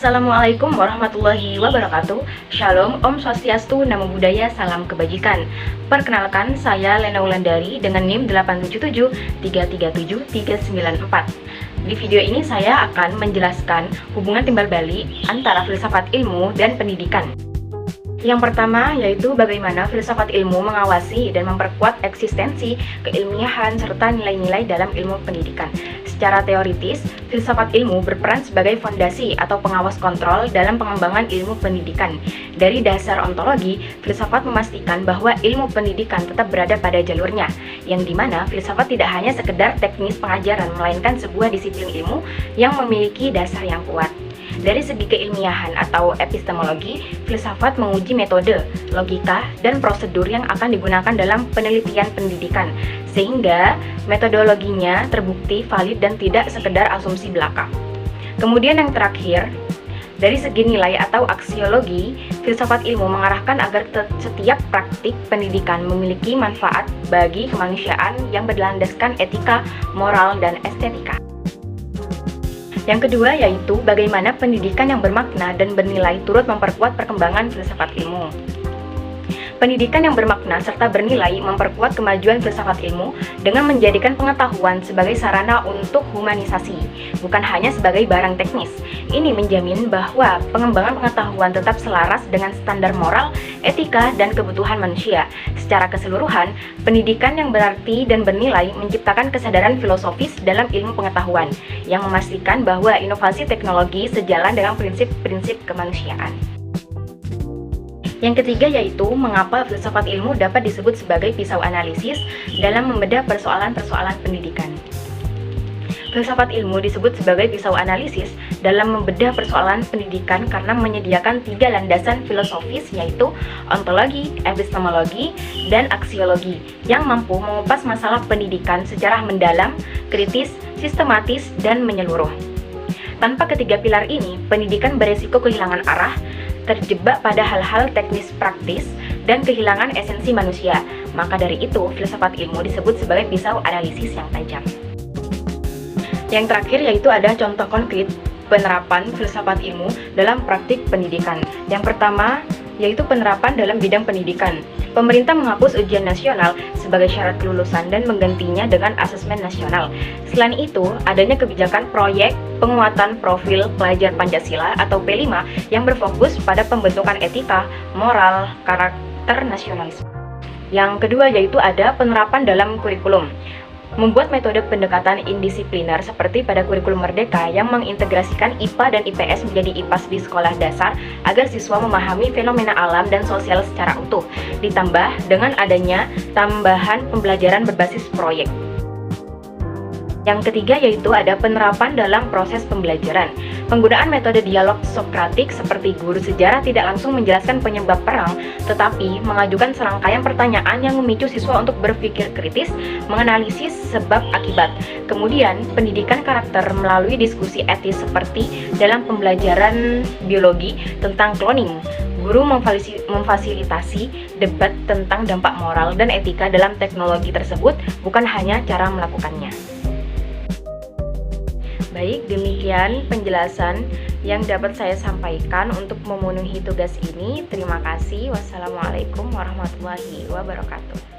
Assalamualaikum warahmatullahi wabarakatuh. Shalom, Om Swastiastu, Namo Buddhaya, Salam Kebajikan. Perkenalkan, saya Lena Wulandari dengan NIM 877333794. Di video ini saya akan menjelaskan hubungan timbal balik antara filsafat ilmu dan pendidikan. Yang pertama yaitu bagaimana filsafat ilmu mengawasi dan memperkuat eksistensi keilmiahan serta nilai-nilai dalam ilmu pendidikan. Secara teoritis, filsafat ilmu berperan sebagai fondasi atau pengawas kontrol dalam pengembangan ilmu pendidikan. Dari dasar ontologi, filsafat memastikan bahwa ilmu pendidikan tetap berada pada jalurnya, yang dimana filsafat tidak hanya sekedar teknis pengajaran, melainkan sebuah disiplin ilmu yang memiliki dasar yang kuat. Dari segi keilmiahan atau epistemologi, filsafat menguji metode, logika, dan prosedur yang akan digunakan dalam penelitian pendidikan, sehingga metodologinya terbukti valid dan tidak sekedar asumsi belaka. Kemudian yang terakhir, dari segi nilai atau aksiologi, filsafat ilmu mengarahkan agar setiap praktik pendidikan memiliki manfaat bagi kemanusiaan yang berlandaskan etika, moral, dan estetika. Yang kedua yaitu bagaimana pendidikan yang bermakna dan bernilai turut memperkuat perkembangan filsafat ilmu. Pendidikan yang bermakna serta bernilai memperkuat kemajuan filsafat ilmu dengan menjadikan pengetahuan sebagai sarana untuk humanisasi, bukan hanya sebagai barang teknis. Ini menjamin bahwa pengembangan pengetahuan tetap selaras dengan standar moral, etika, dan kebutuhan manusia. Secara keseluruhan, pendidikan yang berarti dan bernilai menciptakan kesadaran filosofis dalam ilmu pengetahuan, yang memastikan bahwa inovasi teknologi sejalan dengan prinsip-prinsip kemanusiaan. Yang ketiga yaitu mengapa filsafat ilmu dapat disebut sebagai pisau analisis dalam membedah persoalan-persoalan pendidikan. Filsafat ilmu disebut sebagai pisau analisis dalam membedah persoalan pendidikan karena menyediakan tiga landasan filosofis yaitu ontologi, epistemologi, dan aksiologi yang mampu mengupas masalah pendidikan secara mendalam, kritis, sistematis, dan menyeluruh. Tanpa ketiga pilar ini, pendidikan beresiko kehilangan arah, terjebak pada hal-hal teknis praktis, dan kehilangan esensi manusia. Maka dari itu, filsafat ilmu disebut sebagai pisau analisis yang tajam. Yang terakhir yaitu ada contoh konkret penerapan filsafat ilmu dalam praktik pendidikan. Yang pertama yaitu penerapan dalam bidang pendidikan. Pemerintah menghapus ujian nasional sebagai syarat kelulusan dan menggantinya dengan asesmen nasional. Selain itu, adanya kebijakan proyek penguatan profil pelajar Pancasila atau P5 yang berfokus pada pembentukan etika, moral, karakter nasionalisme. Yang kedua yaitu ada penerapan dalam kurikulum. Membuat metode pendekatan indisipliner seperti pada kurikulum Merdeka yang mengintegrasikan IPA dan IPS menjadi IPAS di sekolah dasar agar siswa memahami fenomena alam dan sosial secara utuh, ditambah dengan adanya tambahan pembelajaran berbasis proyek. Yang ketiga yaitu ada penerapan dalam proses pembelajaran. Penggunaan metode dialog Sokratik seperti guru sejarah tidak langsung menjelaskan penyebab perang, tetapi mengajukan serangkaian pertanyaan yang memicu siswa untuk berpikir kritis, menganalisis sebab akibat. Kemudian, pendidikan karakter melalui diskusi etis seperti dalam pembelajaran biologi tentang cloning. Guru memfasilitasi debat tentang dampak moral dan etika dalam teknologi tersebut, bukan hanya cara melakukannya. Baik, demikian penjelasan yang dapat saya sampaikan untuk memenuhi tugas ini. Terima kasih. Wassalamualaikum warahmatullahi wabarakatuh.